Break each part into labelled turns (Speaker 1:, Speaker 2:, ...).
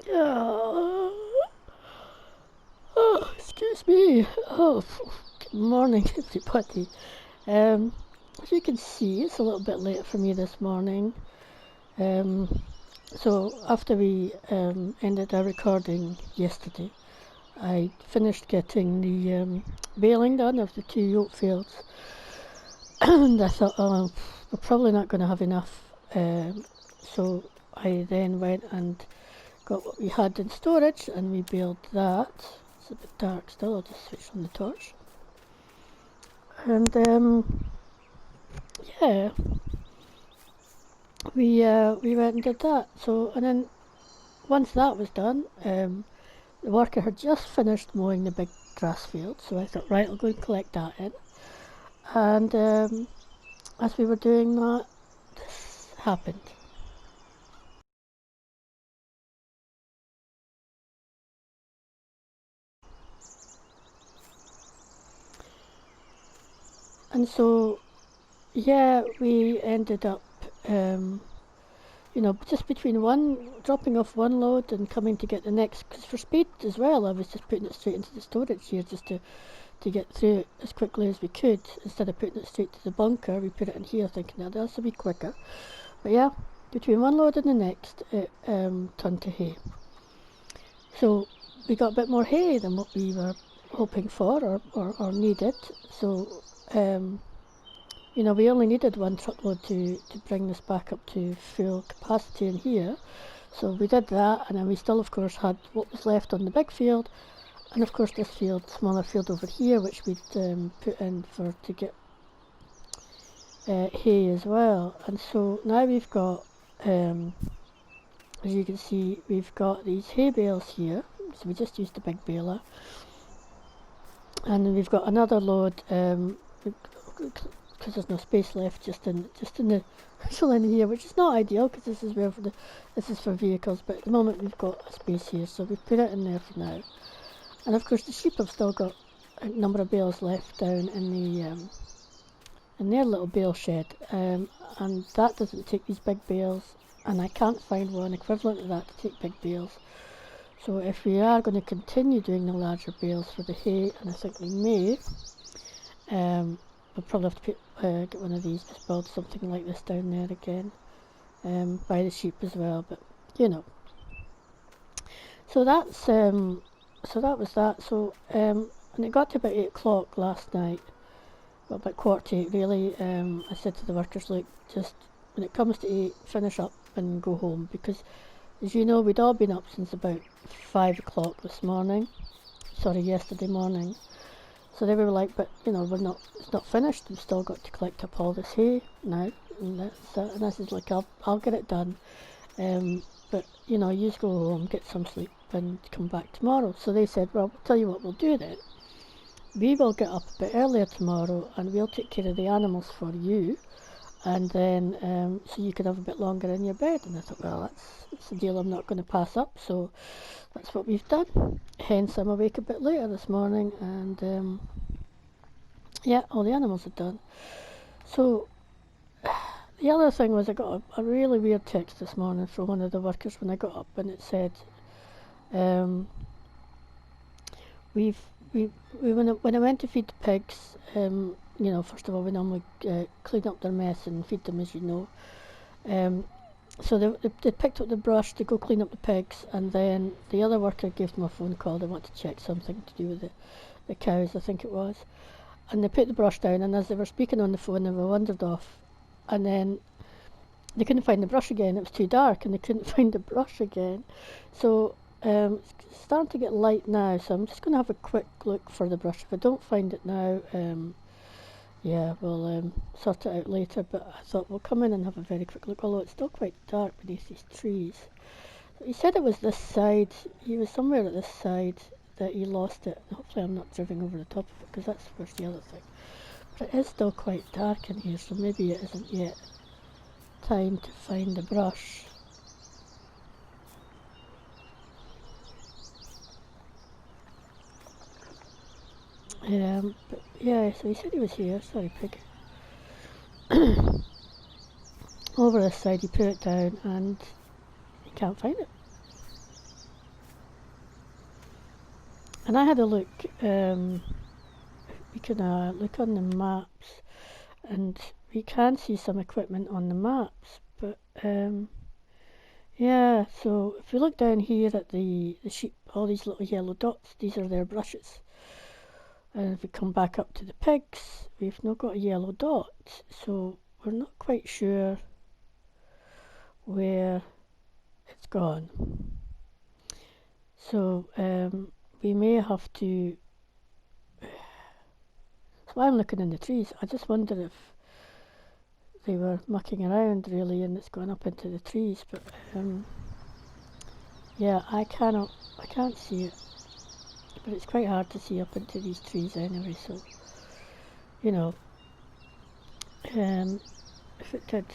Speaker 1: Oh, excuse me. Oh, good morning, everybody. As you can see, it's a little bit late for me this morning. So after we ended our recording yesterday, I finished getting the baling done of the 2 oat fields, and I thought, oh, we're probably not going to have enough. So I then went and got what we had in storage, and we baled that. It's a bit dark still. I'll just switch on the torch. And yeah, we went and did that. So, and then once that was done, the worker had just finished mowing the big grass field. So I thought, right, I'll go and collect that in. And as we were doing that, this happened. And so, yeah, we ended up, just between dropping off one load and coming to get the next. Because for speed as well, I was just putting it straight into the storage here just to get through it as quickly as we could. Instead of putting it straight to the bunker, we put it in here thinking that this will be quicker. But yeah, between one load and the next, it turned to hay. So we got a bit more hay than what we were hoping for or needed. So, we only needed one truckload to bring this back up to full capacity in here. So we did that, and then we still, of course, had what was left on the big field, and of course this smaller field over here, which we'd put in to get hay as well. And so now we've got, as you can see, we've got these hay bales here. So we just used the big baler, and we've got another load. Because there's no space left just in the actual in here, which is not ideal because this is for vehicles, but at the moment we've got a space here, so we've put it in there for now. And of course the sheep have still got a number of bales left down in their little bale shed, and that doesn't take these big bales, and I can't find one equivalent of that to take big bales. So if we are going to continue doing the larger bales for the hay, and I think we may, we'll probably have to get one of these, just build something like this down there again, by the sheep as well. But so that's so that was that. So and it got to about 8 o'clock last night, well, about 7:45 really. I said to the workers, look, just when it comes to 8, finish up and go home, because as you know, we'd all been up since about 5 o'clock yesterday morning. So they were like, but it's not finished. We've still got to collect up all this hay now, and I said, like, I'll get it done. But you go home, get some sleep, and come back tomorrow. So they said, well, I'll tell you what we'll do then. We will get up a bit earlier tomorrow, and we'll take care of the animals for you, and then so you can have a bit longer in your bed. And I thought, well, that's a deal I'm not going to pass up. So that's what we've done. Hence, I'm awake a bit later this morning, and yeah, all the animals are done. So the other thing was, I got a really weird text this morning from one of the workers when I got up, and it said, when I went to feed the pigs, first of all we normally clean up their mess and feed them, as you know. So they picked up the brush to go clean up the pigs, and then the other worker gave them a phone call. They wanted to check something to do with the cows, I think it was. And they put the brush down, and as they were speaking on the phone, they were wandered off. And then they couldn't find the brush again. It was too dark, and they couldn't find the brush again. So it's starting to get light now, so I'm just going to have a quick look for the brush. If I don't find it now, yeah, we'll sort it out later, but I thought we'll come in and have a very quick look, although it's still quite dark beneath these trees. So he said it was this side. He was somewhere at this side that he lost it. Hopefully I'm not driving over the top of it, because that's where's the other thing. But it is still quite dark in here, so maybe it isn't yet time to find the brush. But yeah, so he said he was here. Sorry, pig. Over this side, he put it down, and he can't find it. And I had a look, we can look on the maps, and we can see some equipment on the maps, but yeah, so if we look down here at the sheep, all these little yellow dots, these are their brushes. And if we come back up to the pigs, we've not got a yellow dot, so we're not quite sure where it's gone. So we may have to. So I'm looking in the trees. I just wonder if they were mucking around really, and it's gone up into the trees. But yeah, I can't see it. But it's quite hard to see up into these trees anyway. So you know, if it did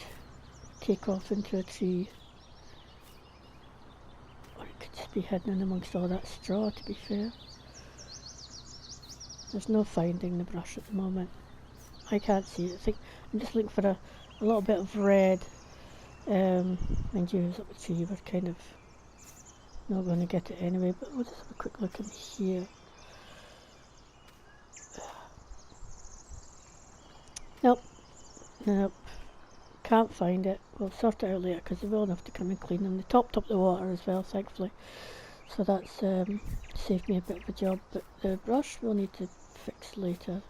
Speaker 1: take off into a tree, or it could just be hidden in amongst all that straw. To be fair, there's no finding the brush at the moment. I can't see it. I think I'm just looking for a little bit of red. Mind you, up the tree, we're kind of not going to get it anyway, but we'll just have a quick look in here. Nope, can't find it. We'll sort it out later because they will have to come and clean them. They topped up the water as well, thankfully, so that's saved me a bit of a job, but the brush we'll need to fix later,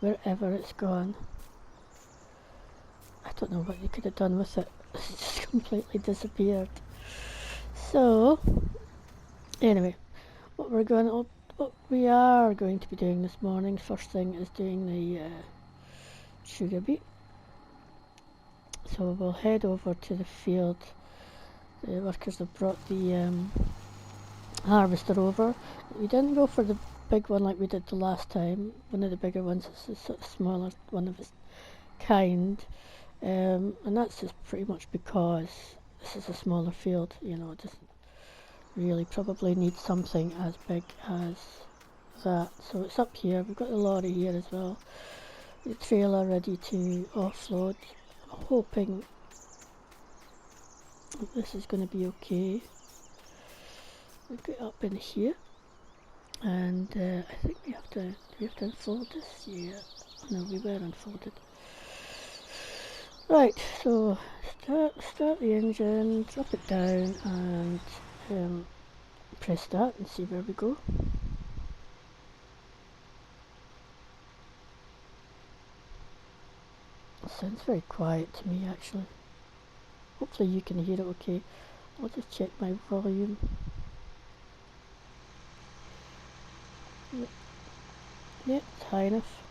Speaker 1: wherever it's gone. I don't know what you could have done with it. It's just completely disappeared. So anyway, what we are going to be doing this morning, first thing, is doing the sugar beet. So we'll head over to the field. The workers have brought the harvester over. We didn't go for the big one like we did the last time. One of the bigger ones is a sort of smaller one of its kind, and that's just pretty much because this is a smaller field. You know, just really probably need something as big as that. So it's up here. We've got the lorry here as well. The trailer ready to offload. I'm hoping that this is going to be okay. We'll get up in here, and I think we have to unfold this? Yeah. No, we were unfolded. Right, so start the engine, drop it down, and press start and see where we go. It sounds very quiet to me actually. Hopefully you can hear it okay. I'll just check my volume. Yeah, it's high enough.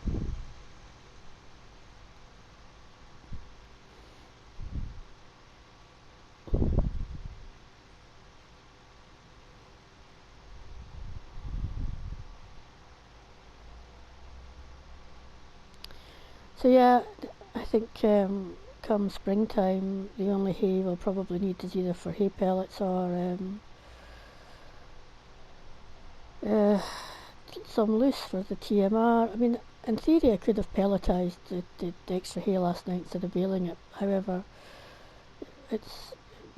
Speaker 1: So yeah, I think come springtime the only hay we'll probably need is either for hay pellets or some loose for the TMR. I mean, in theory I could have pelletized the extra hay last night instead of baling it. However, it's,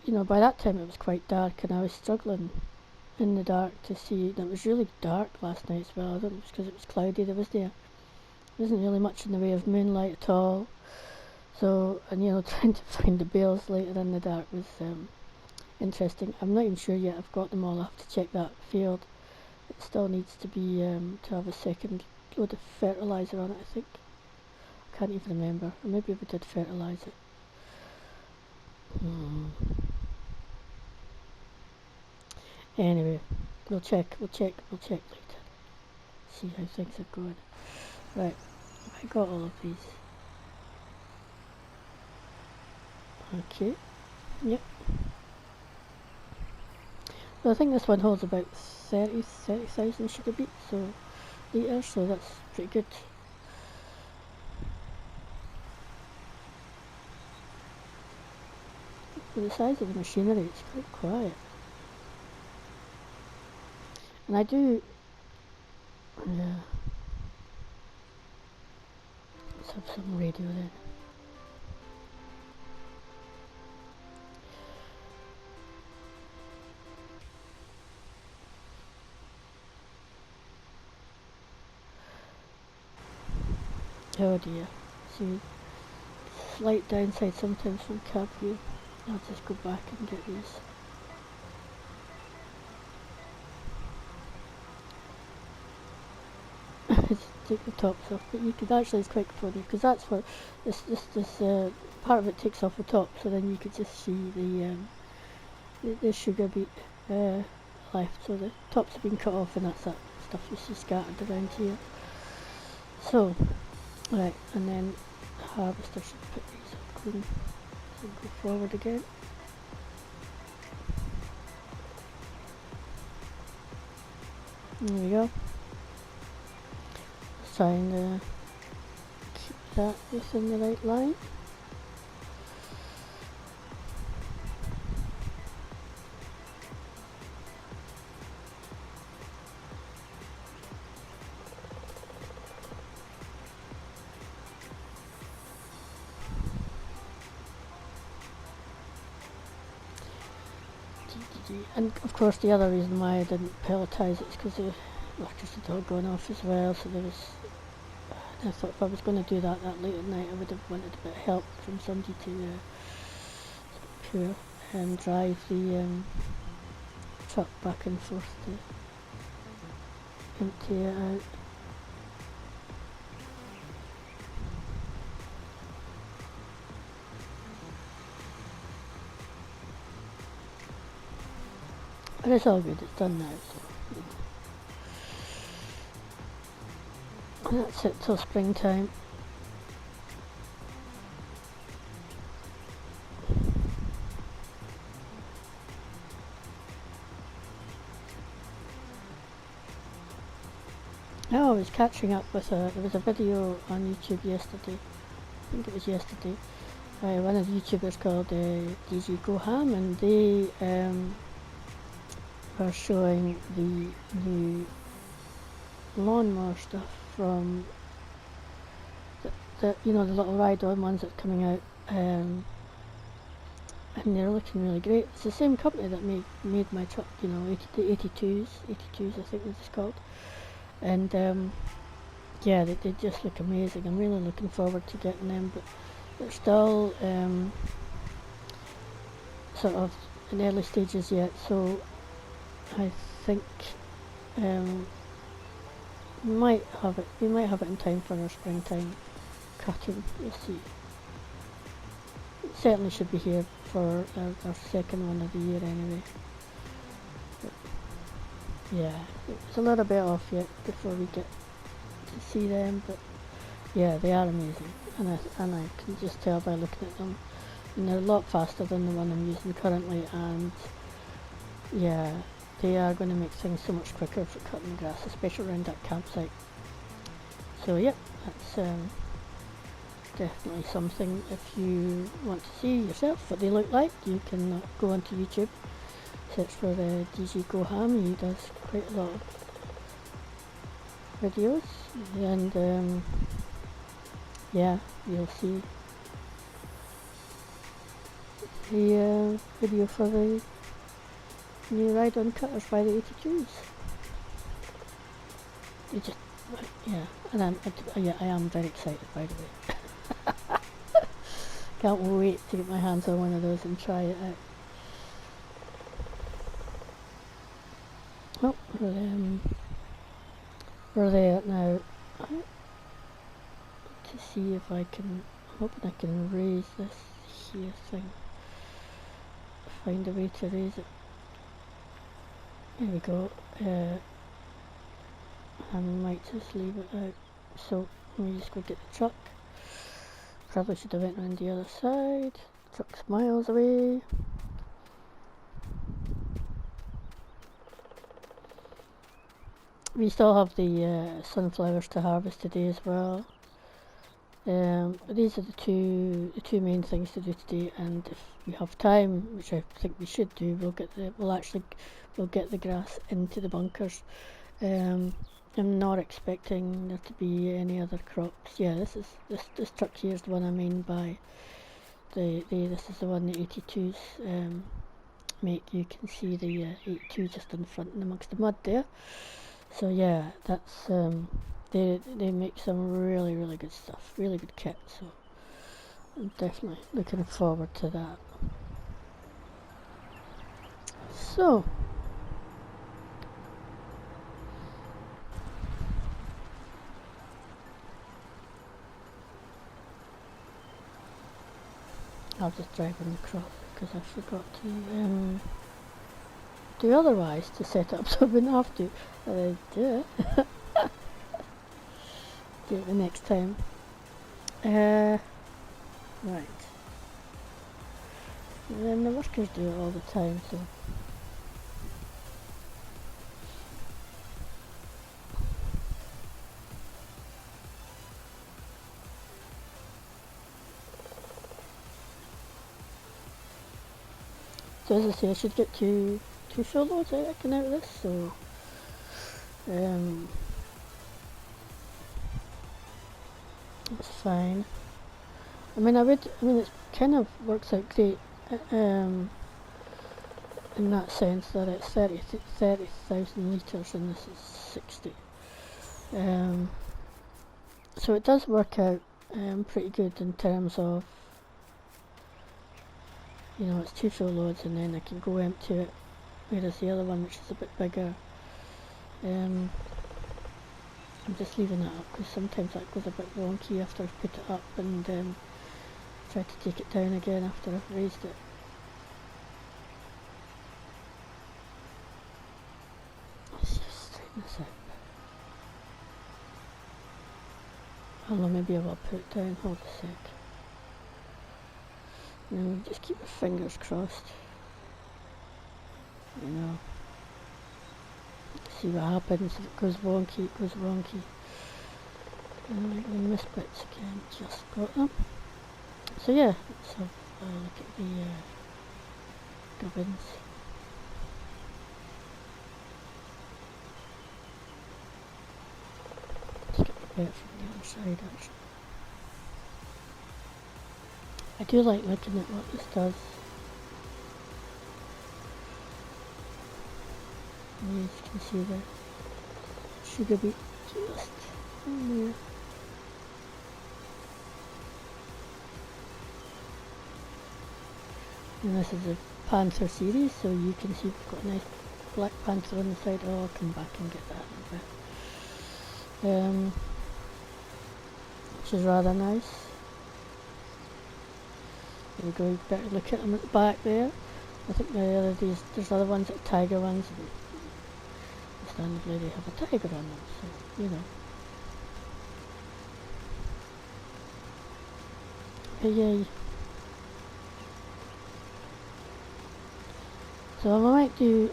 Speaker 1: you know, by that time it was quite dark and I was struggling in the dark to see. And it was really dark last night as well. I don't know if it's because it was cloudy. There wasn't really much in the way of moonlight at all. So, and you know, trying to find the bales later in the dark was interesting. I'm not even sure yet I've got them all. I have to check that field. It still needs to be to have a second load of fertiliser on it, I think. I can't even remember. Or maybe we did fertilise it. Anyway, we'll check later. See how things are going. Right, I got all of these. Okay, yep. So I think this one holds about 30,000 sugar beets, so litres, so that's pretty good. For the size of the machinery, it's quite quiet. And I do, yeah. Let's have some radio then. Oh dear. See, slight downside sometimes from cab view. I'll just go back and get these. Just take the tops off, but you could actually, it's quite funny because that's what this part of it takes off the top, so then you could just see the sugar beet left. So the tops have been cut off, and that's that stuff you see scattered around here. So, right, and then the harvester should pick these up clean. So go forward again. There we go. Let's try and keep that within the right line. And of course the other reason why I didn't pelletise it is because the electricity had gone off as well, so there was, I thought if I was going to do that late at night I would have wanted a bit of help from somebody to pour and drive the truck back and forth to empty it out. But it's all good, it's done now, so and that's it till springtime. Oh, I was catching up with there was a video on YouTube yesterday, I think it was yesterday, one of the YouTubers called DG Goham, and they were showing the new lawnmower stuff from the you know, the little ride-on ones that are coming out, and they're looking really great. It's the same company that made my truck, you know, the 82s I think it's called, and yeah, they just look amazing. I'm really looking forward to getting them, but they're still sort of in early stages yet, so I think we might have it in time for our springtime cutting. We'll see. It certainly should be here for our second one of the year anyway. But yeah, it's a little bit off yet before we get to see them, but yeah, they are amazing, and I can just tell by looking at them, and they're a lot faster than the one I'm using currently, and yeah, they are going to make things so much quicker for cutting grass, especially around that campsite. So yeah, that's definitely something. If you want to see yourself what they look like, you can go onto YouTube, search for DG Goham. He does quite a lot of videos, and yeah, you'll see the video for the new ride-on cutters by the 82s. You just, yeah, and I am very excited, by the way. Can't wait to get my hands on one of those and try it out. Oh, we're there now. To see if I can, I'm hoping I can raise this here thing. Find a way to raise it. There we go. I might just leave it out. So let me just go get the truck. Probably should have went around the other side. Truck's miles away. We still have the sunflowers to harvest today as well. These are the two main things to do today, and if we have time, which I think we should do, we'll get the grass into the bunkers. I'm not expecting there to be any other crops. Yeah, this truck here is the one I mean by this is the one the 82s make. You can see the 82 just in front and amongst the mud there. So yeah, that's they make some really good stuff, really good kit. So I'm definitely looking forward to that. So I'll just drive them across because I forgot to do otherwise to set up, so I wouldn't have to do it the next time. Right. And then the workers do it all the time, so. So as I say, I should get two full loads I reckon out of this, so it's fine. I mean it kind of works out great in that sense that it's 30,000 litres and this is 60. So it does work out pretty good in terms of, it's two full loads and then I can go empty it, whereas the other one, which is a bit bigger, I'm just leaving it up because sometimes that goes a bit wonky after I've put it up and try to take it down again after I've raised it. Let's just straighten this out. Although maybe I will put it down, hold a sec. And just keep my fingers crossed. See what happens. If it goes wonky, it goes wonky. And we miss bits again, just got them. So yeah, let's have a look at the gubbins. Let's get the bit from the other side actually. I do like looking at what this does. As you can see the sugar beet just in there. And this is a Panther series, so you can see we've got a nice Black Panther on the side. Oh, I'll come back and get that in a bit. Which is rather nice. There we go, you better look at them at the back there. I think there's other ones, like tiger ones, and understandably they have a tiger on them, so, But yeah. So I might do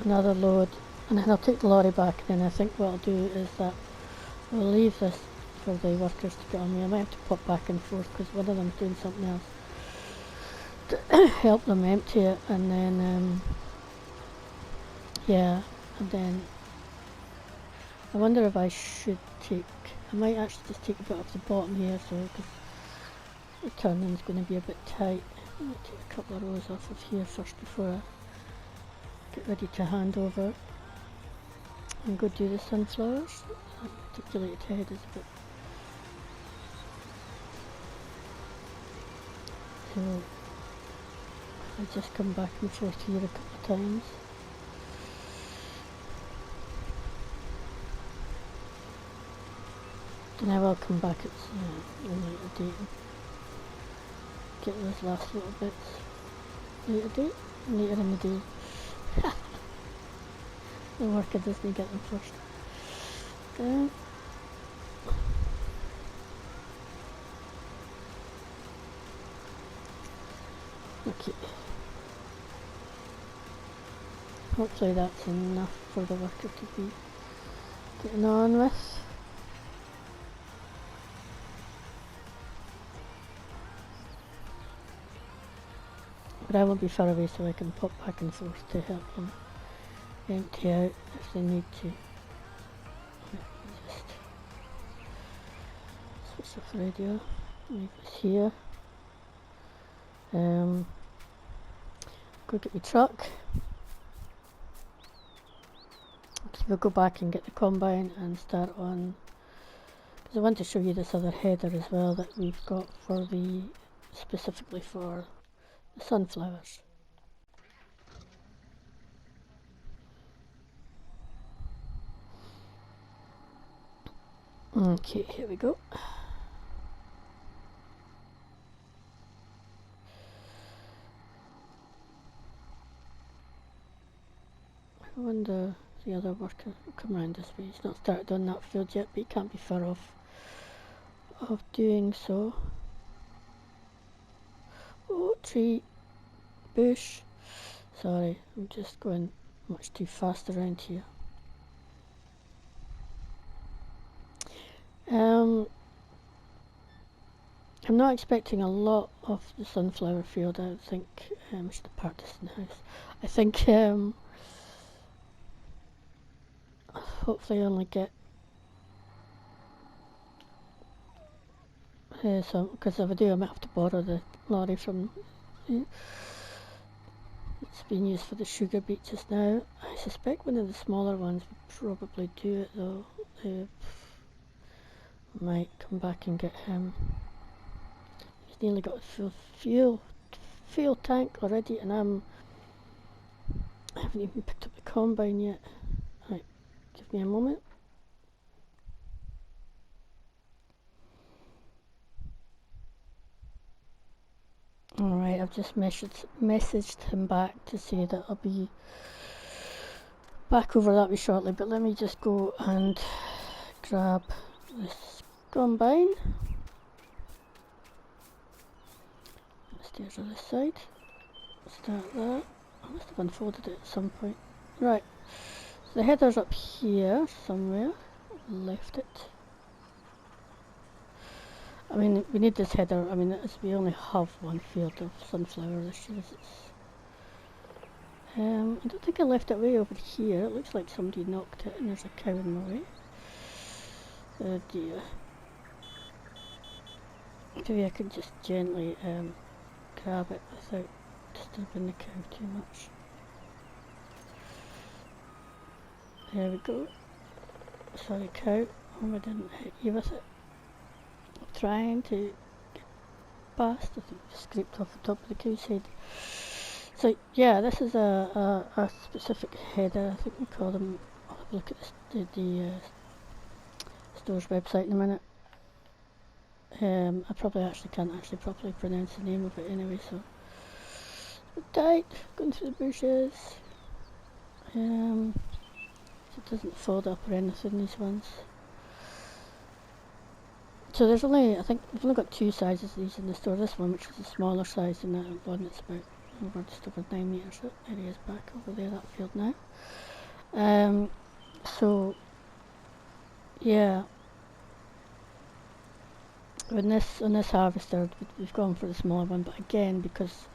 Speaker 1: another load, and then I'll take the lorry back, and then I think what I'll do is that we'll leave this for the workers to get on me. I might have to pop back and forth because one of them's doing something else to help them empty it, and then and then I wonder if I should I might actually just take a bit off the bottom here, so because the turning's going to be a bit tight. I'm going to take a couple of rows off of here first before I get ready to hand over and go do the sunflowers. That articulated head is a bit. So I just come back and forth here a couple of times. And I will come back at a later date and get those last little bits later in the day. The worker doesn't get them first. Okay. Hopefully that's enough for the worker to be getting on with. But I will be far away so I can pop back and forth to help them empty out if they need to. Let me just switch off the radio, leave this here. Go get my truck. we'll go back and get the combine and start on, because I want to show you this other header as well that we've got for specifically for the sunflowers. Okay, here we go. I wonder if the other worker will come around this way. He's not started on that field yet, but he can't be far off of doing so. Oh, tree, bush. Sorry, I'm just going much too fast around here. I'm not expecting a lot of the sunflower field. I think I should have parked this in the house. I think hopefully only get some, because if I do I might have to borrow the lorry from it's being used for the sugar beet just now. I suspect one of the smaller ones would probably do it though. Might come back and get him. He's nearly got a full fuel tank already, and I haven't even picked up the combine yet. Right, give me a moment. Alright, I've just messaged him back to say that I'll be back over that way shortly, but let me just go and grab this combine. Stairs on this side. Start that. I must have unfolded it at some point. Right, so the header's up here somewhere. Left it. I mean, we need this header. I mean, we only have one field of sunflower this year. I don't think I left it way over here. It looks like somebody knocked it and there's a cow in my way. Oh dear. Maybe I could just gently grab it without disturbing the cow too much. There we go. Sorry cow, I didn't hit you with it. Trying to get past. I think I scraped off the top of the cow's head. So yeah, this is a specific header. I think we call them. I'll have a look at the store's website in a minute. I probably can't properly pronounce the name of it anyway. So tight, going through the bushes. So it doesn't fold up or anything. These ones. So there's only, I think we've only got two sizes of these in the store. This one, which is a smaller size, and that one that's about just over 9 meters. So there he is back over there, that field now. So yeah, on this harvester, we've gone for the smaller one, but again, because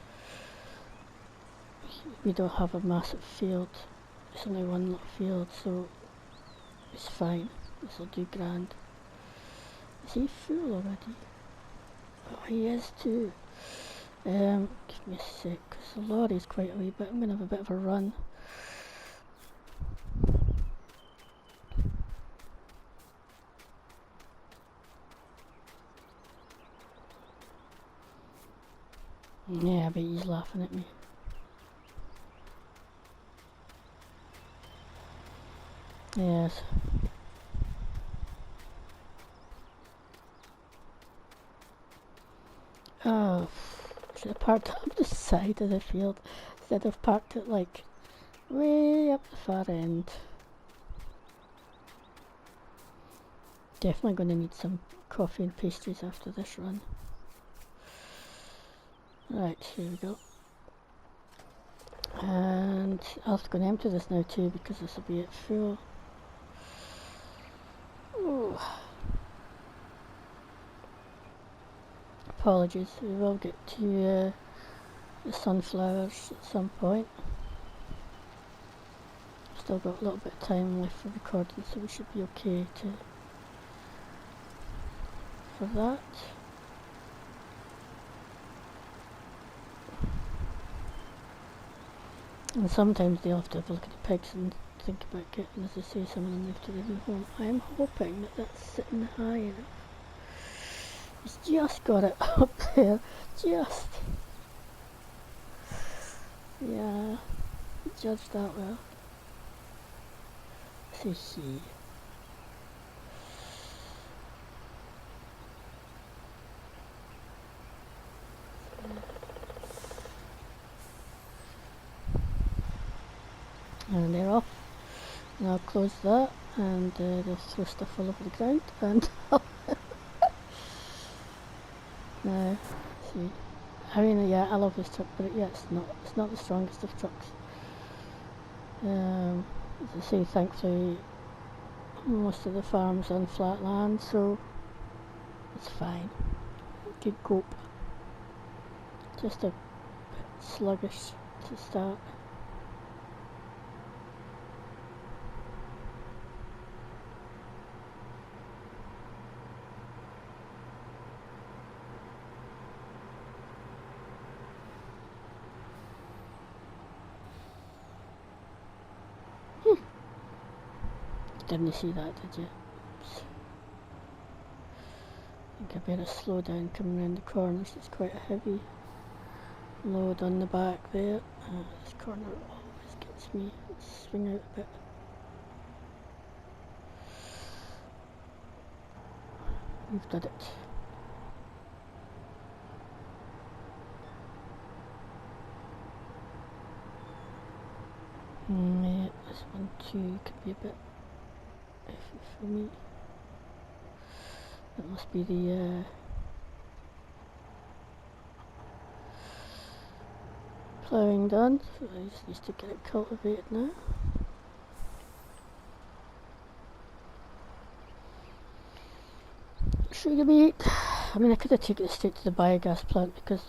Speaker 1: we don't have a massive field, it's only one little field, so it's fine. This will do grand. Is he full already? Oh, he is too. Give me a sec, because the lorry's quite a wee bit. I'm going to have a bit of a run. Yeah, I bet he's laughing at me. Yes. Oh, should have parked up the side of the field instead of parked it like way up the far end. Definitely going to need some coffee and pastries after this run. Right, here we go. And I'll have to go and empty this now too, because this will be at full. Ooh. Apologies, we will get to the sunflowers at some point. Still got a little bit of time left for recording, so we should be okay for that. And sometimes they have to have a look at the pigs and think about getting, as I say, some of them moved to the new home. I'm hoping that that's sitting high enough. It's just got it up there, just. Yeah, judge that well. Say he. And they're off. And I'll close that and they'll throw stuff all over the ground and now see. I mean, yeah, I love this truck, but yeah, it's not the strongest of trucks. As I say, thankfully most of the farm's on flat land, so it's fine. Good cope. Just a bit sluggish to start. Didn't see that, did you? Oops. I think I better slow down coming around the corners. It's quite a heavy load on the back there. This corner always gets me. Let's swing out a bit. We've done it. Yeah, this one too could be a bit iffy for me. That must be the ploughing done, so I just need to get it cultivated now. Sugar beet. I mean, I could have taken it straight to the biogas plant because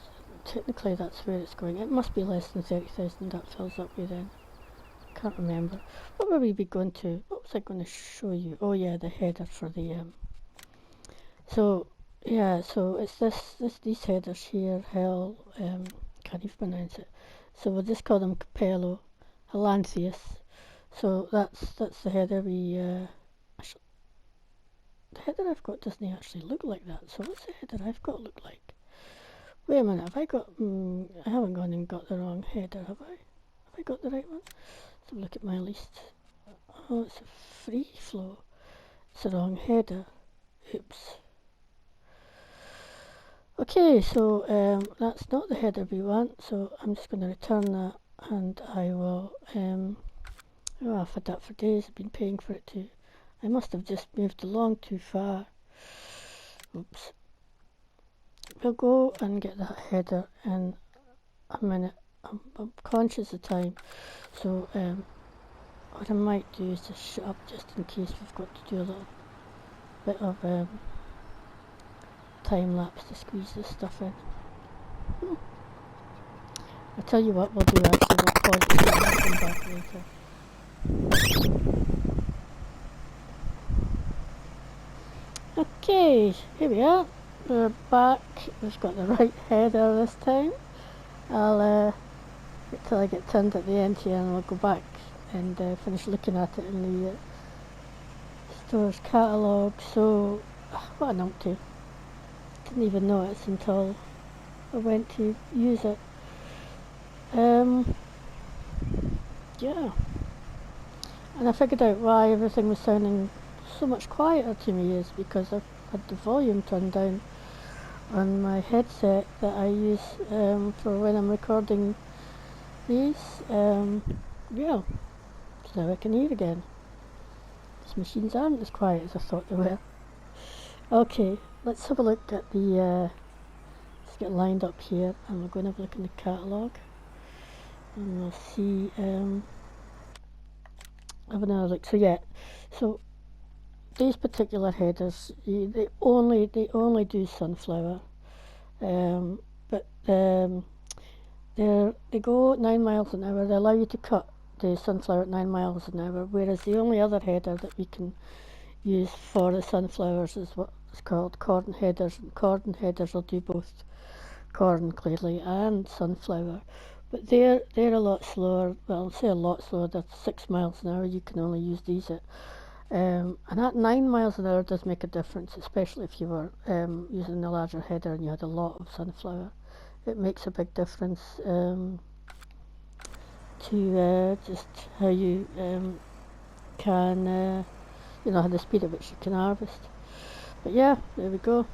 Speaker 1: technically that's where it's going. It must be less than 30,000 that fills up with then. Can't remember. What will we be going to? What was I going to show you? Oh yeah, the header for the so yeah, so it's these headers here, can't even pronounce it. So we'll just call them Capello Halanthius. So that's the header we the header I've got doesn't actually look like that. So what's the header I've got look like? Wait a minute, have I got I haven't gone and got the wrong header, have I? Have I got the right one? So look at my list. Oh, it's a free flow. It's the wrong header. Oops. Okay, so that's not the header we want, so I'm just going to return that and I will, oh, I've had that for days, I've been paying for it too. I must have just moved along too far. Oops. We'll go and get that header in a minute. I'm conscious of time, so what I might do is just shut up just in case we've got to do a little bit of time lapse to squeeze this stuff in. I'll tell you what we'll do actually, we'll pause it and we'll come back later. Okay, here we are. We're back. We've got the right header this time. I'll wait till I get turned at the end here and we'll go back and finish looking at it in the store's catalogue. So, what a numpty. Didn't even notice until I went to use it. Yeah. And I figured out why everything was sounding so much quieter to me is because I've had the volume turned down on my headset that I use for when I'm recording these. Yeah, so now I can hear again. These machines aren't as quiet as I thought they were. Okay, let's have a look at the, let's get lined up here and we're going to have a look in the catalogue and we'll see, have another look. So yeah, so these particular headers, they only do sunflower, but they go 9 miles an hour. They allow you to cut the sunflower at 9 miles an hour, whereas the only other header that we can use for the sunflowers is what is called corn headers, and corn headers will do both corn clearly and sunflower, But they're a lot slower. Well, I'll say a lot slower. That's 6 miles an hour. You can only use these at. And at 9 miles an hour does make a difference, especially if you were using a larger header and you had a lot of sunflower. It makes a big difference to just how you can, how the speed at which you can harvest. But yeah, there we go.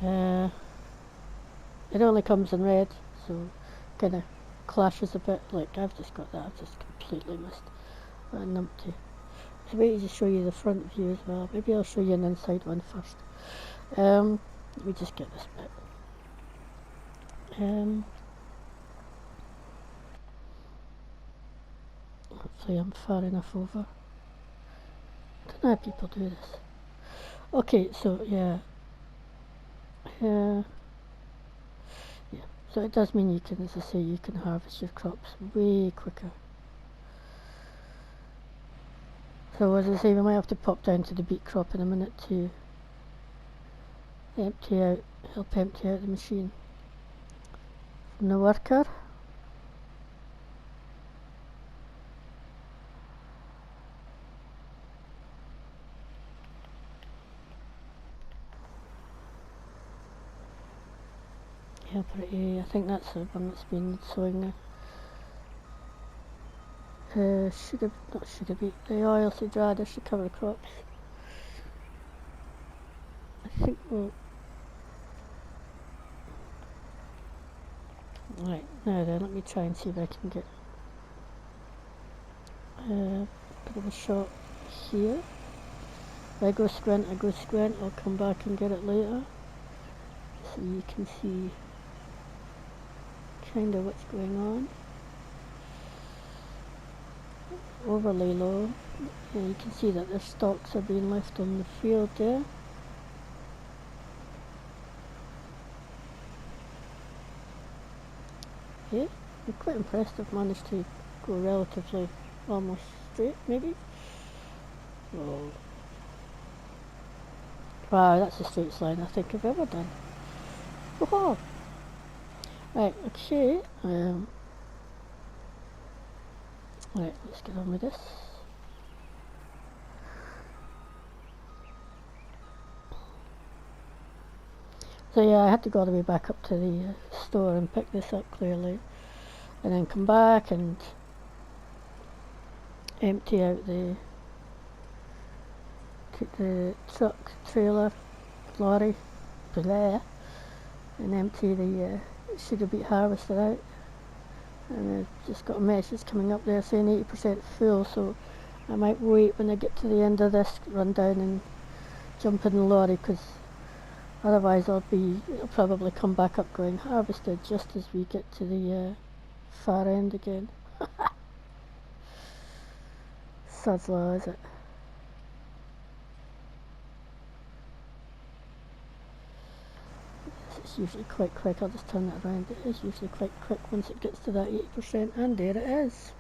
Speaker 1: It only comes in red, so kind of clashes a bit. Like I've just got that. I've just completely missed a numpty. So wait to show you the front view as well. Maybe I'll show you an inside one first. Let me just get this bit. Hopefully I'm far enough over. I don't know how people do this. Okay, so yeah. Yeah. So it does mean you can, as I say, you can harvest your crops way quicker. So as I say, we might have to pop down to the beet crop in a minute to help empty out the machine from the worker. Yeah, pretty. I think that's the one that's been sowing now. Not sugar beet, the oilseed radish to cover crops. I think right, now then, let me try and see if I can get a bit of a shot here. If I go squint, I'll come back and get it later. So you can see kind of what's going on. Overlay low. Yeah, you can see that the stalks are being left on the field there. Yeah, I'm quite impressed I've managed to go relatively almost straight, maybe. Oh. Wow, that's the straightest line I think I've ever done. Whoa! Right, okay. Right, let's get on with this. So yeah, I had to go all the way back up to the store and pick this up clearly, and then come back and empty out the truck, trailer, lorry, there, and empty the sugar beet harvester out. And I've just got a message coming up there saying 80% full, so I might wait when I get to the end of this, run down and jump in the lorry, because otherwise it'll probably come back up going harvested just as we get to the far end again. Sod's law, is it? It's usually quite quick. I'll just turn that around. It is usually quite quick once it gets to that 80%, and there it is.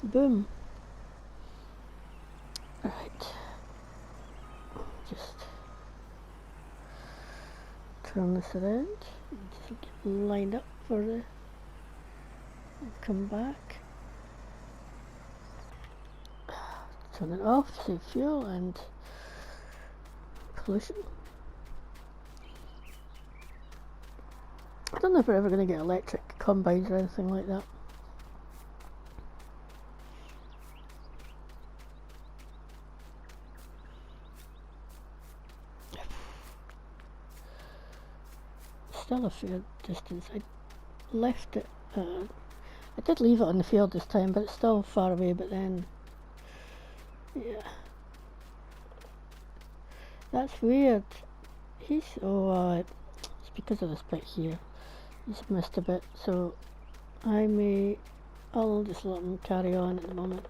Speaker 1: Boom. Right. Just turn this around. Just get lined up for the. Come back. Turn it off. Save fuel and pollution. I don't know if we're ever going to get electric combines or anything like that. Still a fair distance. I left it. I did leave it on the field this time, but it's still far away. But then, yeah, that's weird. It's because of this bit here. He's missed a bit, so I'll just let him carry on at the moment.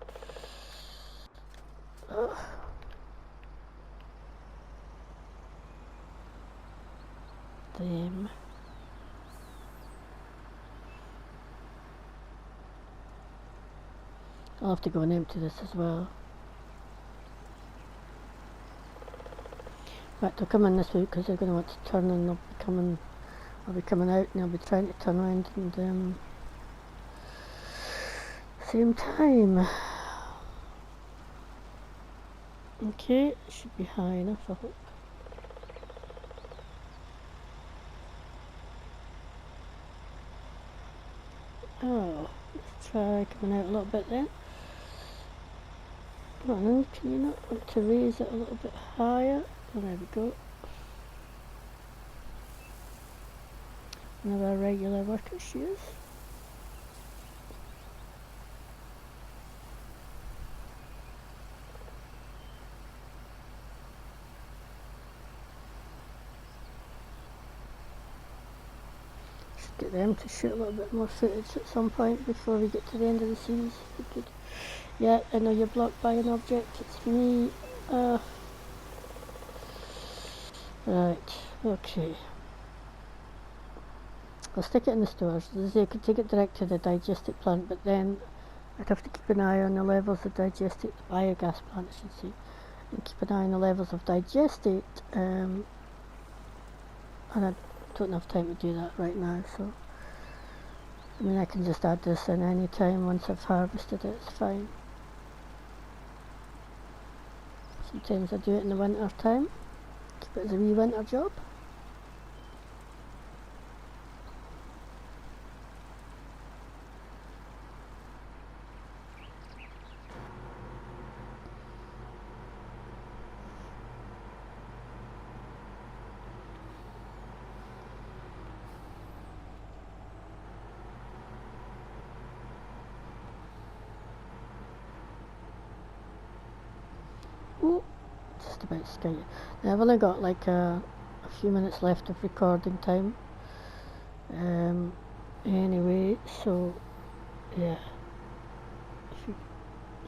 Speaker 1: Damn. I'll have to go and empty this as well. In fact, I'll come in this way because they're going to want to turn and they'll be coming I'll be coming out and I'll be trying to turn around and same time. Okay, it should be high enough, I hope. Oh, let's try coming out a little bit then. Come on then, can you not want to raise it a little bit higher? Oh, there we go. Another regular worker shoes. Should get them to shoot a little bit more footage at some point before we get to the end of the series. Good. Yeah, I know you're blocked by an object. It's me. Right, okay. I'll stick it in the stores. I could take it direct to the digestate plant, but then I'd have to keep an eye on the levels of digestate, the biogas plant I should say, and keep an eye on the levels of digestate, and I don't have time to do that right now, so I mean I can just add this in any time once I've harvested it, it's fine. Sometimes I do it in the winter time, keep it as a wee winter job. Ooh, just about sky. Now I've only got like a few minutes left of recording time. Anyway, so yeah.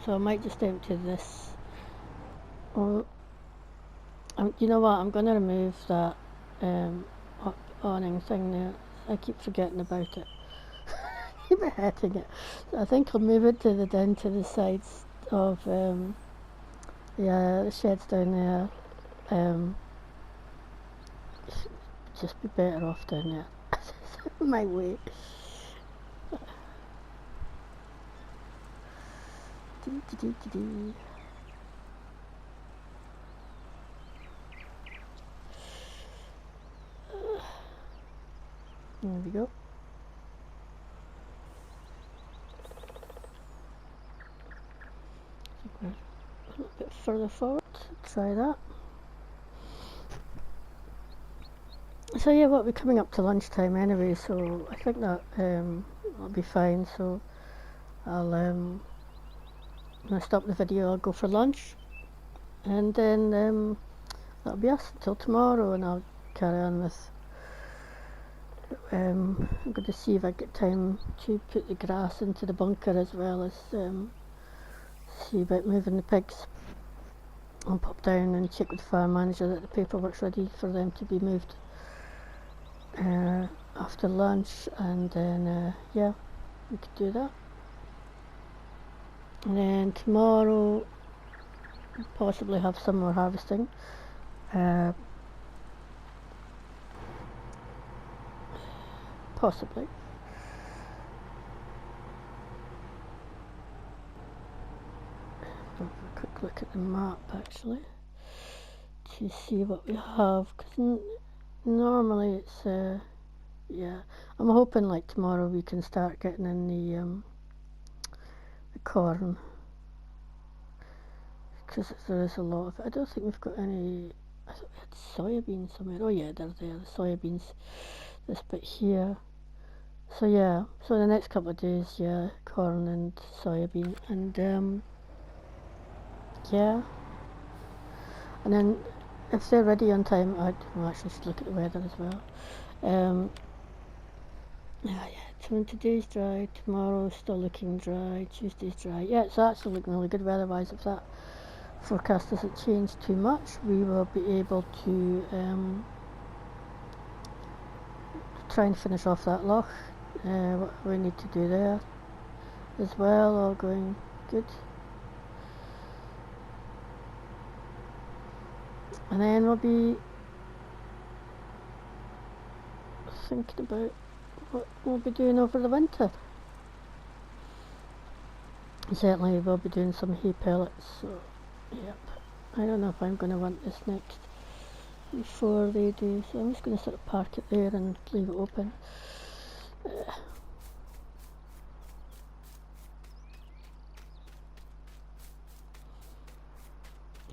Speaker 1: So I might just empty this. Oh, you know what? I'm going to remove that awning thing there. I keep forgetting about it. Keep hitting it. So I think I'll move it down to the sides of the sheds down there. Just be better off down there. My way. There we go. A little bit further forward. Try that. So yeah, we're coming up to lunchtime anyway, so I think that will be fine. So I'll when I stop the video, I'll go for lunch, and then that'll be us until tomorrow, and I'll carry on with. I'm going to see if I get time to put the grass into the bunker as well as see about moving the pigs. I'll pop down and check with the farm manager that the paperwork's ready for them to be moved after lunch, and then yeah, we could do that. And then tomorrow we'll possibly have some more harvesting. Possibly. Have a quick look at the map actually to see what we have, because normally it's yeah, I'm hoping like tomorrow we can start getting in the corn, because there is a lot of it. I don't think we've got any. I thought we had soybeans somewhere. Oh yeah, they're there, the soybeans, this bit here. So yeah, so the next couple of days, yeah, corn and soybean, and yeah, and then if they're ready on time, I actually should look at the weather as well. Yeah, so today's dry, tomorrow's still looking dry, Tuesday's dry. Yeah, it's actually looking really good weather-wise. If that forecast doesn't change too much, we will be able to try and finish off that loch. What we need to do there as well, all going good. And then we'll be thinking about what we'll be doing over the winter. Certainly we'll be doing some hay pellets, so yep. I don't know if I'm going to want this next before they do, so I'm just going to sort of park it there and leave it open.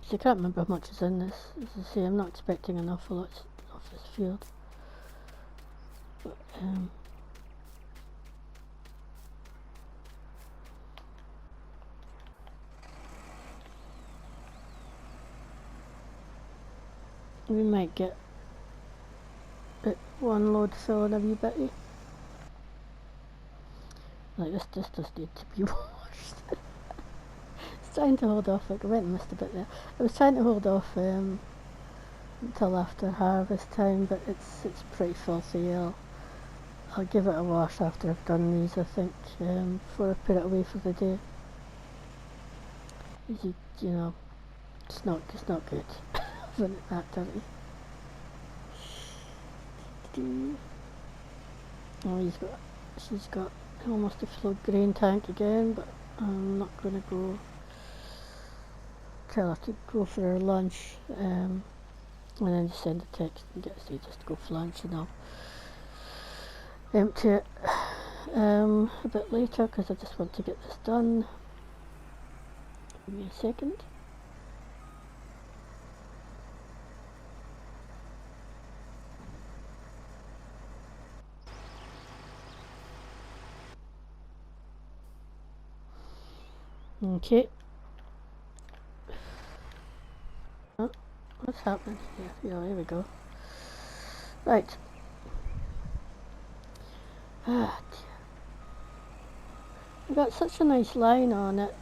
Speaker 1: So I can't remember how much is in this. As I say, I'm not expecting an awful lot off this field. But, we might get one load filling a wee bitty. Like this does need to be washed. Trying to hold off, like I went and missed a bit there. I was trying to hold off until after harvest time, but it's pretty filthy. I'll give it a wash after I've done these, I think, before I put it away for the day. You know, it's not good when it's that dirty. Oh, she's got almost a full grain tank again, but I'm not going to go. Tell her to go for her lunch, and then just send a text and get her just to go for lunch, and I'll empty it a bit later because I just want to get this done. Give me a second. Okay. Oh, what's happening here? Yeah, here we go. Right. Ah, dear. I got such a nice line on it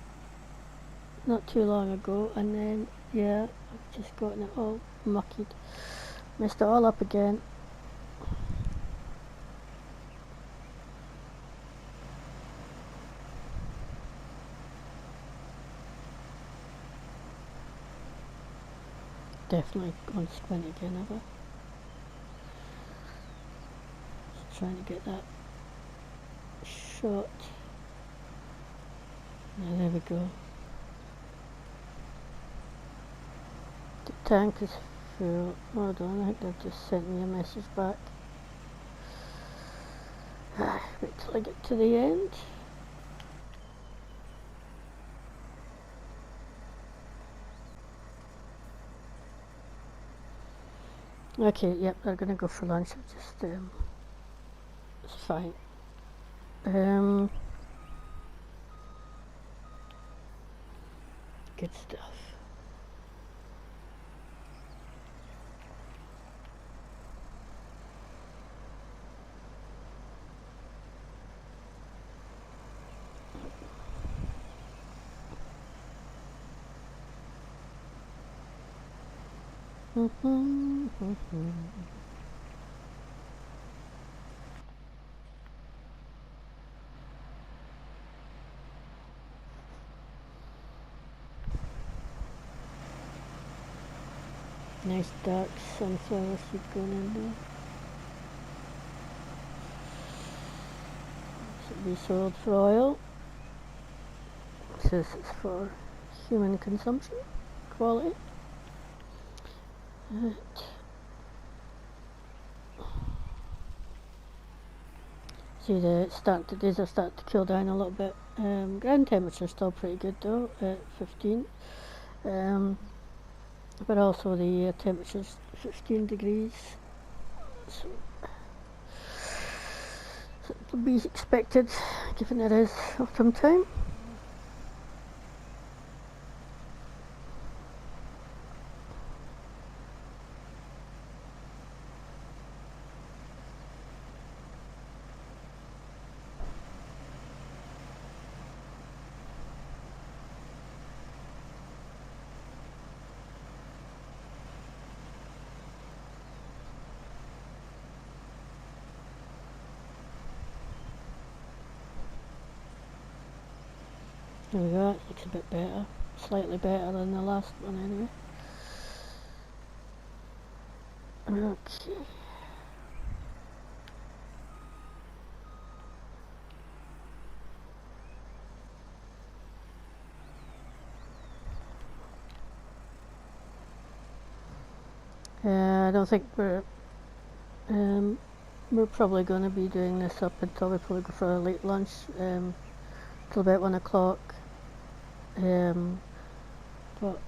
Speaker 1: not too long ago, and then, yeah, I've just gotten it all muckied. Messed it all up again. Definitely going to squint again, have I? Just trying to get that shot. Yeah, there we go. The tank is full. Hold on, I think they've just sent me a message back. Wait till I get to the end. Okay, yep, they're gonna go for lunch. Just it's fine. Good stuff. Nice dark sunflower seed going in there. Should be sold for oil. It says it's for human consumption, quality. Right. See, the days are starting to cool down a little bit. Ground temperature is still pretty good though, at 15. But also the temperature's 15 degrees. So it'll be expected, given it is autumn time. There we go, it looks a bit better. Slightly better than the last one anyway. Okay. I don't think we're probably going to be doing this up until we probably go for a late lunch, till about 1 o'clock. But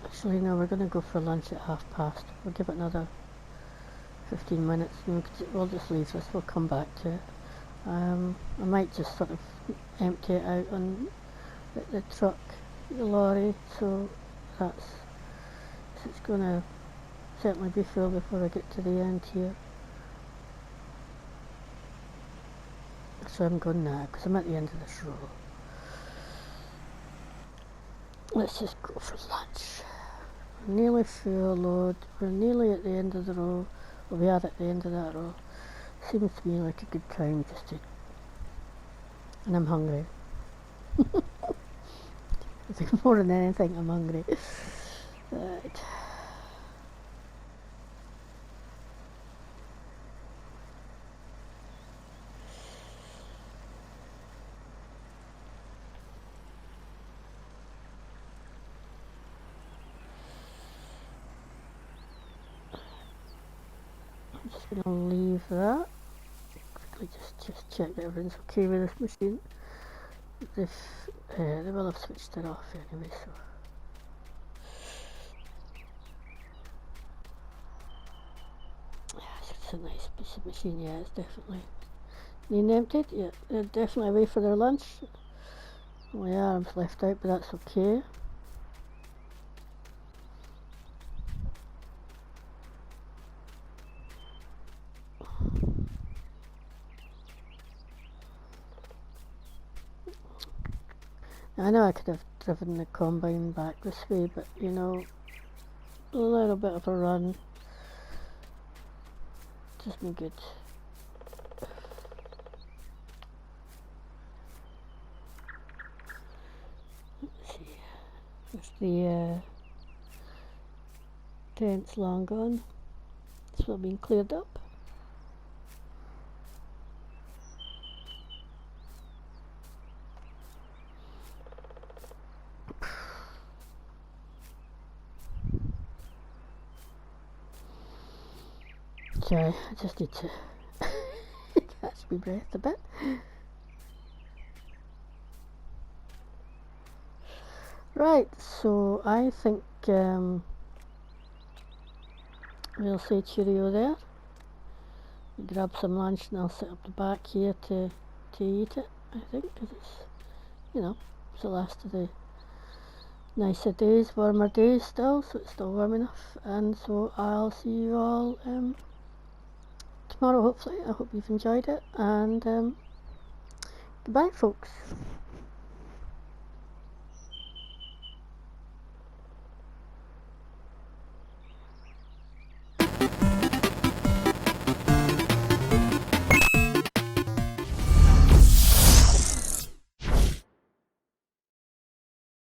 Speaker 1: actually no, we're going to go for lunch at past. We'll give it another 15 minutes and we'll just leave this, we'll come back to it. I might just sort of empty it out on the truck, the lorry, so it's going to certainly be full before I get to the end here. So I'm going now because I'm at the end of this row. Let's just go for lunch. We're nearly full load. We're nearly at the end of the row. Well, we are at the end of that row. Seems to me like a good time just to. And I'm hungry. I think more than anything, I'm hungry. Right. I'm just going to leave that. Quickly just check that everything's okay with this machine. They will have switched it off anyway, so. Yeah, it's a nice piece of machine, yeah, it's definitely neat and emptied. Yeah, they're definitely away for their lunch. Only arms left out, but that's okay. I know I could have driven the combine back this way, but you know, a little bit of a run does me good. Let's see, there's the tent's long gone. It's all been cleared up. Sorry, I just need to catch my breath a bit. Right, so I think we'll say cheerio there. Grab some lunch and I'll sit up the back here to eat it, I think, because it's, you know, it's the last of the nicer days, warmer days still, so it's still warm enough. And so I'll see you all tomorrow, hopefully. I hope you've enjoyed it, and goodbye, folks.